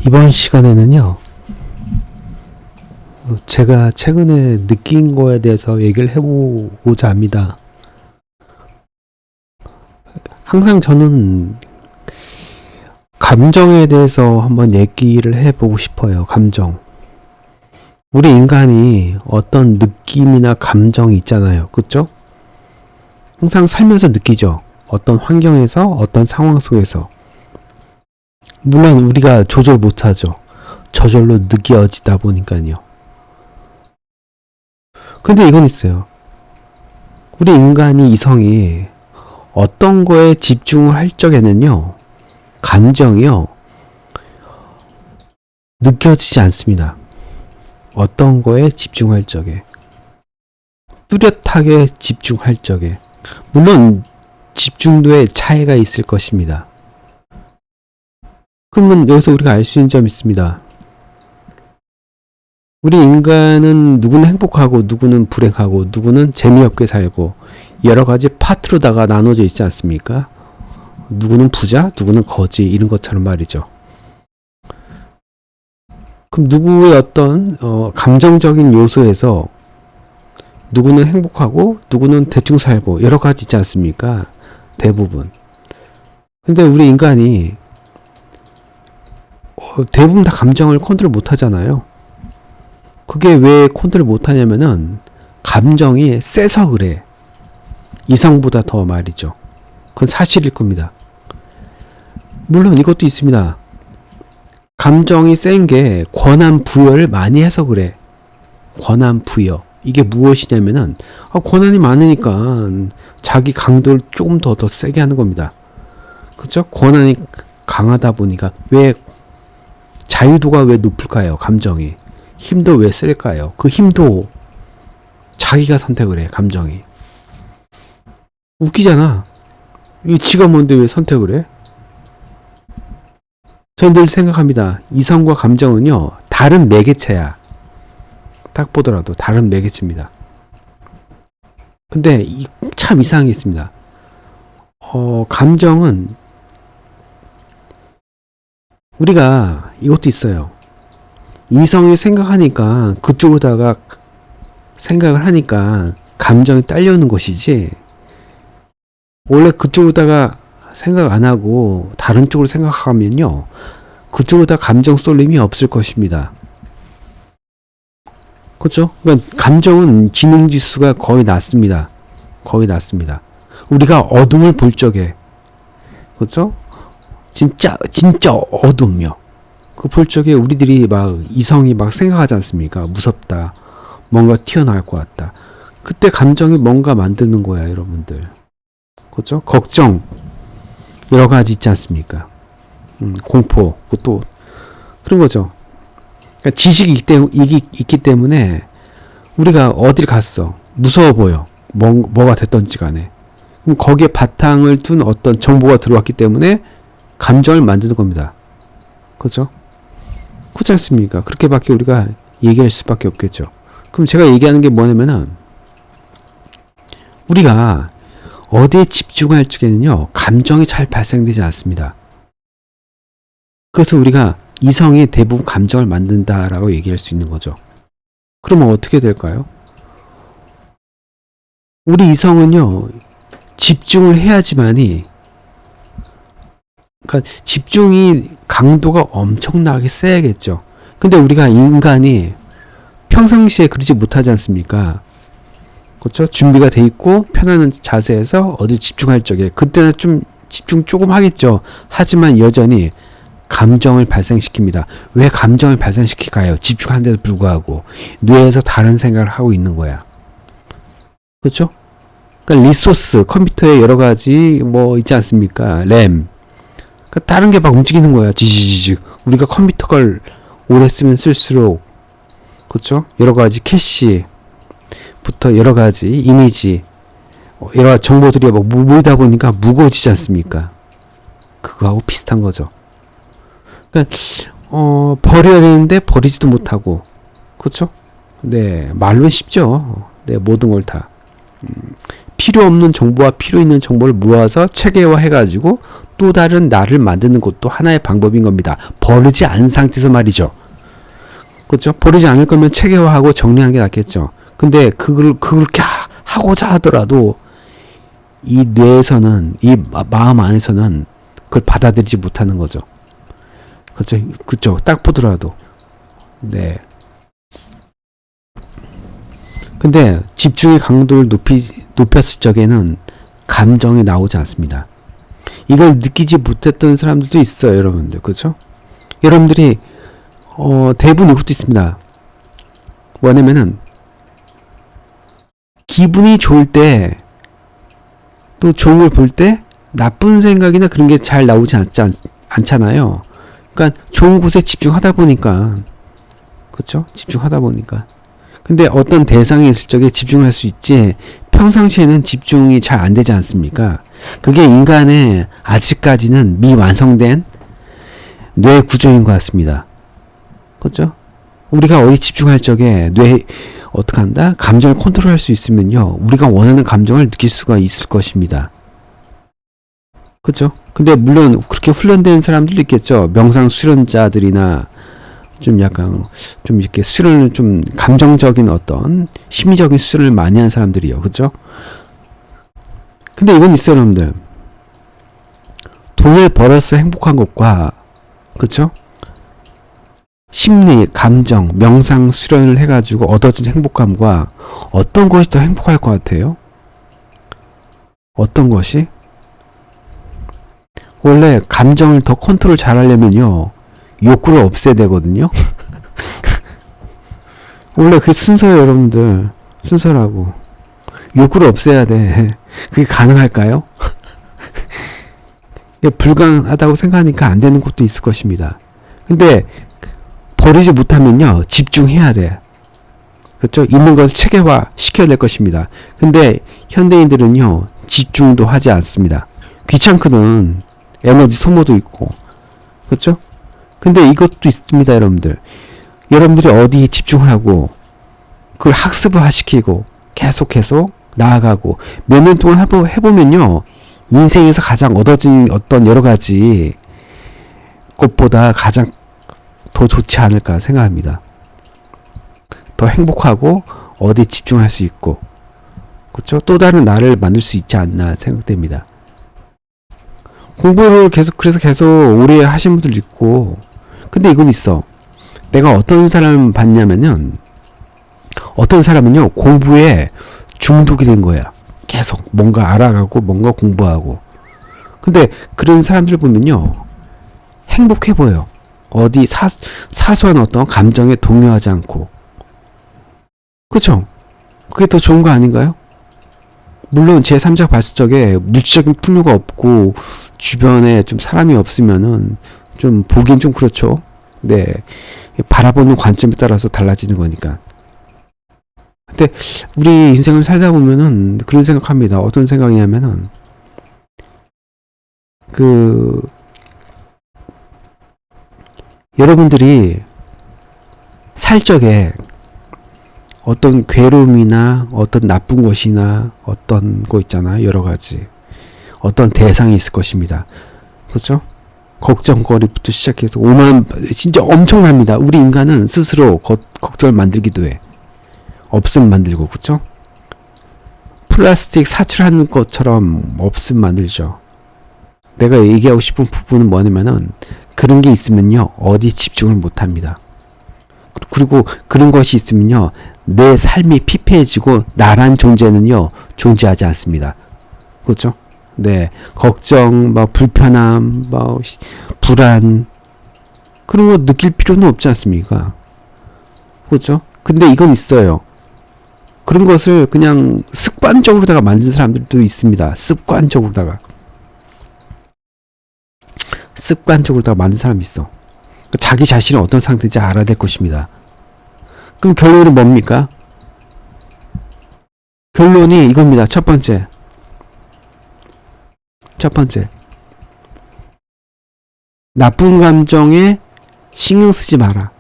이번 시간에는요, 제가 최근에 느낀 거에 대해서 얘기를 해보고자 합니다. 항상 저는 감정에 대해서 한번 얘기를 해보고 싶어요. 감정. 우리 인간이 어떤 느낌이나 감정이 있잖아요. 그쵸? 항상 살면서 느끼죠. 어떤 환경에서, 어떤 상황 속에서. 물론 우리가 조절 못하죠. 저절로 느껴지다 보니까요. 근데 이건 있어요. 우리 인간이 이성이 어떤 거에 집중을 할 적에는요, 감정이요, 느껴지지 않습니다. 어떤 거에 집중할 적에. 뚜렷하게 집중할 적에. 물론 집중도에 차이가 있을 것입니다. 그러면 여기서 우리가 알 수 있는 점이 있습니다. 우리 인간은 누구는 행복하고 누구는 불행하고 누구는 재미없게 살고 여러 가지 파트로다가 나눠져 있지 않습니까? 누구는 부자, 누구는 거지 이런 것처럼 말이죠. 그럼 누구의 어떤 감정적인 요소에서 누구는 행복하고 누구는 대충 살고 여러 가지 있지 않습니까? 대부분. 근데 우리 인간이 대부분 다 감정을 컨트롤 못 하잖아요. 그게 왜 컨트롤 못 하냐면은 감정이 세서 그래. 이성보다 더 말이죠. 그건 사실일 겁니다. 물론 이것도 있습니다. 감정이 센 게 권한 부여를 많이 해서 그래. 권한 부여. 이게 무엇이냐면은 권한이 많으니까 자기 강도를 조금 더 세게 하는 겁니다. 그죠? 권한이 강하다 보니까 왜 자유도가 왜 높을까요? 감정이. 힘도 왜 셀까요? 그 힘도 자기가 선택을 해. 감정이. 웃기잖아. 이 지가 뭔데 왜 선택을 해? 저는 늘 생각합니다. 이성과 감정은요, 다른 매개체야. 딱 보더라도 다른 매개체입니다. 근데 참 이상한 게 있습니다. 감정은 우리가 이것도 있어요. 이성이 생각하니까 그쪽으로다가 생각을 하니까 감정이 딸려오는 것이지, 원래 그쪽으로다가 생각 안 하고 다른 쪽으로 생각하면요, 그쪽으로다 감정 쏠림이 없을 것입니다. 그렇죠? 그러니까 감정은 지능 지수가 거의 낮습니다. 거의 낮습니다. 우리가 어둠을 볼 적에, 그렇죠? 진짜 어둠이요. 그 볼 적에 우리들이 막 이성이 막 생각하지 않습니까? 무섭다. 뭔가 튀어나올 것 같다. 그때 감정이 뭔가 만드는 거야, 여러분들. 그렇죠? 걱정 여러 가지 있지 않습니까? 공포 그것도 그런 거죠. 그러니까 지식이 있기 때문에 우리가 어딜 갔어. 무서워 보여. 뭐가 됐던지 간에. 그럼 거기에 바탕을 둔 어떤 정보가 들어왔기 때문에 감정을 만드는 겁니다. 그죠? 그렇지 않습니까? 그렇게밖에 우리가 얘기할 수밖에 없겠죠. 그럼 제가 얘기하는 게 뭐냐면은, 우리가 어디에 집중할 적에는요, 감정이 잘 발생되지 않습니다. 그래서 우리가 이성이 대부분 감정을 만든다라고 얘기할 수 있는 거죠. 그러면 어떻게 될까요? 우리 이성은요, 집중을 해야지만이, 그러니까 집중이 강도가 엄청나게 세야겠죠. 근데 우리가 인간이 평상시에 그러지 못하지 않습니까? 그렇죠? 준비가 돼 있고 편안한 자세에서 어디 집중할 적에 그때는 좀 집중 조금 하겠죠. 하지만 여전히 감정을 발생시킵니다. 왜 감정을 발생시킬까요? 집중하는데도 불구하고 뇌에서 다른 생각을 하고 있는 거야. 그렇죠? 그러니까 리소스, 컴퓨터에 여러 가지 뭐 있지 않습니까? 램. 그러니까 다른 게 막 움직이는 거야. 지지지지. 우리가 컴퓨터를 오래 쓰면 쓸수록, 그렇죠? 여러 가지 캐시 부터 여러 가지 이미지, 여러 가지 정보들이 막 모이다 보니까 무거워지지 않습니까? 그거하고 비슷한 거죠. 그러니까 버려야 되는데 버리지도 못하고, 그렇죠? 네, 말로 쉽죠. 네, 모든 걸 다 필요 없는 정보와 필요 있는 정보를 모아서 체계화해가지고 또 다른 나를 만드는 것도 하나의 방법인 겁니다. 버리지 않은 상태에서 말이죠. 그렇죠? 버리지 않을 거면 체계화하고 정리하는 게 낫겠죠. 근데 그렇게 하고자 하더라도 이 뇌에서는, 이 마음 안에서는 그걸 받아들이지 못하는 거죠. 그렇죠? 그쵸? 딱 보더라도. 네. 근데 집중의 강도를 높였을 적에는 감정이 나오지 않습니다. 이걸 느끼지 못했던 사람들도 있어요, 여러분들. 그렇죠? 여러분들이 대부분 이것도 있습니다. 뭐냐면은 기분이 좋을 때, 또 좋은 걸 볼 때 나쁜 생각이나 그런 게 잘 나오지 않잖아요. 그러니까 좋은 곳에 집중하다 보니까, 그렇죠? 집중하다 보니까. 근데 어떤 대상이 있을 적에 집중할 수 있지, 평상시에는 집중이 잘 안 되지 않습니까? 그게 인간의 아직까지는 미완성된 뇌 구조인 것 같습니다. 그렇죠? 우리가 어디 집중할 적에 어떻게 한다? 감정을 컨트롤할 수 있으면요, 우리가 원하는 감정을 느낄 수가 있을 것입니다. 그렇죠? 근데 물론 그렇게 훈련된 사람들도 있겠죠. 명상 수련자들이나 좀 약간 좀 이렇게 수련을 좀 감정적인 어떤 심리적인 수련을 많이 한 사람들이요. 그렇죠? 근데 이건 있어요, 여러분들. 돈을 벌어서 행복한 것과, 그렇죠? 심리, 감정, 명상 수련을 해가지고 얻어진 행복감과 어떤 것이 더 행복할 것 같아요? 어떤 것이? 원래 감정을 더 컨트롤 잘 하려면요, 욕구를 없애야 되거든요. 원래 그게 순서예요, 여러분들. 순서라고. 욕구를 없애야 돼. 그게 가능할까요? 불가능하다고 생각하니까 안 되는 것도 있을 것입니다. 근데 버리지 못하면요, 집중해야 돼. 그렇죠? 있는 것을 체계화 시켜야 될 것입니다. 근데 현대인들은요, 집중도 하지 않습니다. 귀찮거든. 에너지 소모도 있고. 그렇죠? 근데 이것도 있습니다, 여러분들. 여러분들이 어디에 집중을 하고 그걸 학습을 시키고 계속 나아가고 몇 년 동안 해보면요, 인생에서 가장 얻어진 어떤 여러 가지 것보다 가장 더 좋지 않을까 생각합니다. 더 행복하고 어디에 집중할 수 있고, 그렇죠? 또 다른 나를 만들 수 있지 않나 생각됩니다. 공부를 그래서 계속 오래 하신 분들 있고, 근데 이건 있어. 내가 어떤 사람 봤냐면은, 어떤 사람은요, 공부에 중독이 된 거야. 계속 뭔가 알아가고 뭔가 공부하고. 근데 그런 사람들 보면요, 행복해 보여. 어디 사소한 어떤 감정에 동요하지 않고. 그쵸? 그게 더 좋은 거 아닌가요? 물론 제3자 봤을 적에 물질적인 풍요가 없고 주변에 좀 사람이 없으면은 좀 보긴 좀 그렇죠. 네. 바라보는 관점에 따라서 달라지는 거니까. 근데 우리 인생을 살다 보면은 그런 생각합니다. 어떤 생각이냐면은 여러분들이 살 적에 어떤 괴로움이나 어떤 나쁜 것이나 어떤 거 있잖아요. 여러 가지. 어떤 대상이 있을 것입니다. 그렇죠? 걱정거리부터 시작해서 진짜 엄청납니다. 우리 인간은 스스로 걱정을 만들기도 해. 없음 만들고, 그렇죠? 플라스틱 사출하는 것처럼 없음 만들죠. 내가 얘기하고 싶은 부분은 뭐냐면은 그런 게 있으면요, 어디 집중을 못 합니다. 그리고 그런 것이 있으면요, 내 삶이 피폐해지고 나란 존재는요, 존재하지 않습니다. 그렇죠? 네. 걱정, 불편함, 불안, 그런 거 느낄 필요는 없지 않습니까? 그렇죠? 근데 이건 있어요. 그런 것을 그냥 습관적으로다가 만든 사람들도 있습니다. 습관적으로다가 만든 사람이 있어. 자기 자신은 어떤 상태인지 알아야 될 것입니다. 그럼 결론은 뭡니까? 결론이 이겁니다. 첫 번째. 나쁜 감정에 신경 쓰지 마라.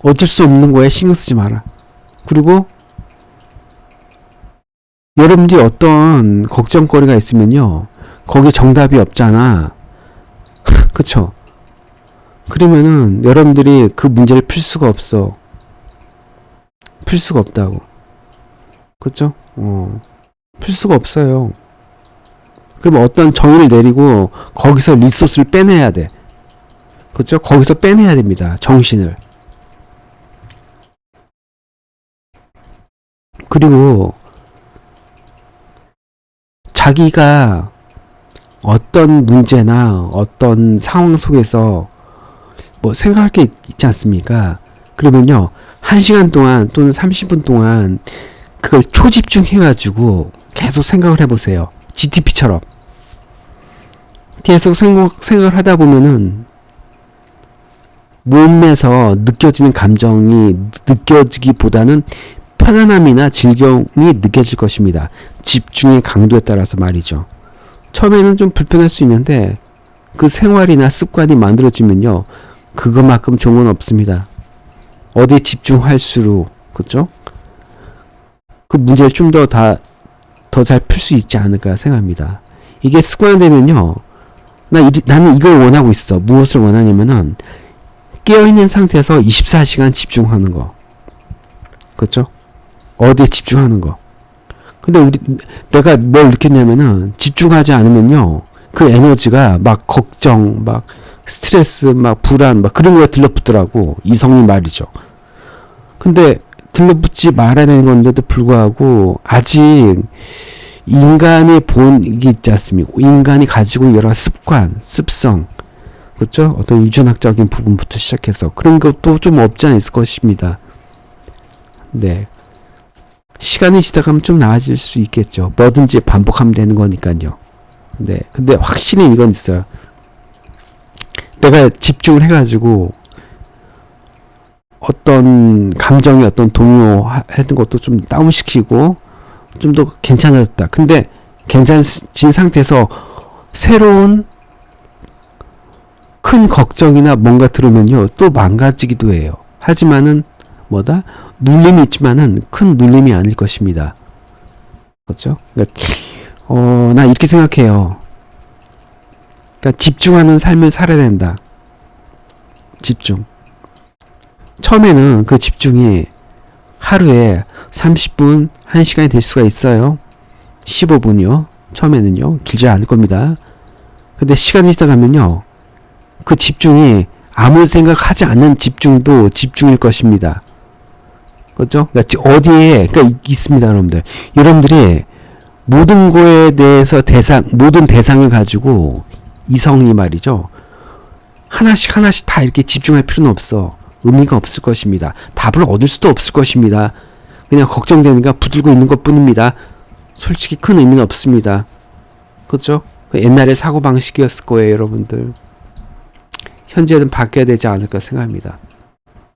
어쩔 수 없는 거에 신경 쓰지 마라. 그리고 여러분들이 어떤 걱정거리가 있으면요, 거기에 정답이 없잖아. 그쵸? 그러면은 여러분들이 그 문제를 풀 수가 없어. 풀 수가 없다고. 그쵸? 풀 수가 없어요. 그러면 어떤 정의를 내리고 거기서 리소스를 빼내야 돼. 그쵸? 거기서 빼내야 됩니다. 정신을. 그리고 자기가 어떤 문제나 어떤 상황 속에서 뭐 생각할 게 있지 않습니까? 그러면요, 1시간 동안 또는 30분 동안 그걸 초집중해가지고 계속 생각을 해보세요. GTP처럼. 계속 생각을 하다 보면은 몸에서 느껴지는 감정이 느껴지기보다는 편안함이나 즐거움이 느껴질 것입니다. 집중의 강도에 따라서 말이죠. 처음에는 좀 불편할 수 있는데 그 생활이나 습관이 만들어지면요, 그것만큼 좋은 건 없습니다. 어디에 집중할수록, 그죠? 그 문제를 좀 더 잘 풀 수 있지 않을까 생각합니다. 이게 습관되면요, 나는 이걸 원하고 있어. 무엇을 원하냐면은 깨어있는 상태에서 24시간 집중하는 거. 그렇죠? 어디에 집중하는 거. 근데 내가 뭘 느꼈냐면은 집중하지 않으면요, 그 에너지가 막 걱정, 막 스트레스, 막 불안, 막 그런 거에 들러붙더라고. 이성이 말이죠. 근데 들러붙지 말아야 되는 건데도 불구하고 아직 인간의 본이 있지 않습니까? 인간이 가지고 있는 여러 습관, 습성, 그렇죠? 어떤 유전학적인 부분부터 시작해서 그런 것도 좀 없지 않아 있을 것입니다. 네. 시간이 지나가면 좀 나아질 수 있겠죠. 뭐든지 반복하면 되는 거니까요. 네. 근데 확실히 이건 있어요. 내가 집중을 해가지고 어떤 감정이 어떤 동요하는 것도 좀 다운시키고 좀 더 괜찮아졌다. 근데 괜찮아진 상태에서 새로운 큰 걱정이나 뭔가 들으면요, 또 망가지기도 해요. 하지만은 뭐다? 눌림이 있지만은 큰 눌림이 아닐 것입니다. 그렇죠? 그러니까 나 이렇게 생각해요. 그러니까 집중하는 삶을 살아야 된다. 집중. 처음에는 그 집중이 하루에 30분, 1시간이 될 수가 있어요. 15분이요. 처음에는요. 길지 않을 겁니다. 근데 시간이 지나가면요, 그 집중이 아무 생각하지 않는 집중도 집중일 것입니다. 그렇죠? 그러니까 어디에 있습니다, 여러분들. 여러분들이 모든 거에 대해서 모든 대상을 가지고 이성이 말이죠, 하나씩 다 이렇게 집중할 필요는 없어. 의미가 없을 것입니다. 답을 얻을 수도 없을 것입니다. 그냥 걱정되니까 붙들고 있는 것 뿐입니다. 솔직히 큰 의미는 없습니다. 그렇죠? 옛날에 사고방식이었을 거예요, 여러분들. 현재는 바뀌어야 되지 않을까 생각합니다.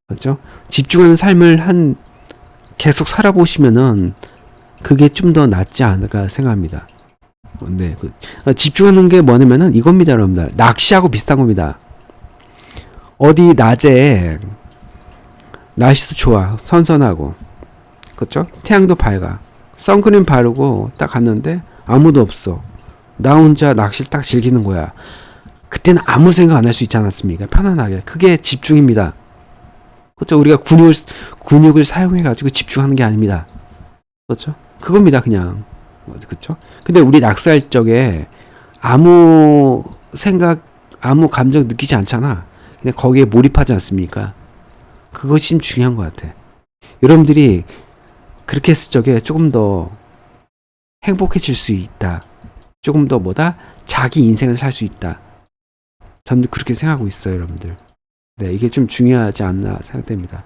그렇죠? 집중하는 삶을 계속 살아보시면은 그게 좀 더 낫지 않을까 생각합니다. 네, 집중하는 게 뭐냐면은 이겁니다, 여러분들. 낚시하고 비슷한 겁니다. 어디 낮에 날씨도 좋아, 선선하고, 그렇죠? 태양도 밝아. 선크림 바르고 딱 갔는데 아무도 없어. 나 혼자 낚시를 딱 즐기는 거야. 그때는 아무 생각 안 할 수 있지 않았습니까? 편안하게. 그게 집중입니다. 그렇죠? 우리가 근육을 사용해가지고 집중하는 게 아닙니다. 그렇죠? 그겁니다, 그냥. 그렇죠? 근데 우리 낚시할 적에 아무 생각, 아무 감정 느끼지 않잖아. 그냥 거기에 몰입하지 않습니까? 그것이 중요한 것 같아. 여러분들이 그렇게 했을 적에 조금 더 행복해질 수 있다. 조금 더 자기 인생을 살 수 있다. 저는 그렇게 생각하고 있어요, 여러분들. 네, 이게 좀 중요하지 않나 생각됩니다.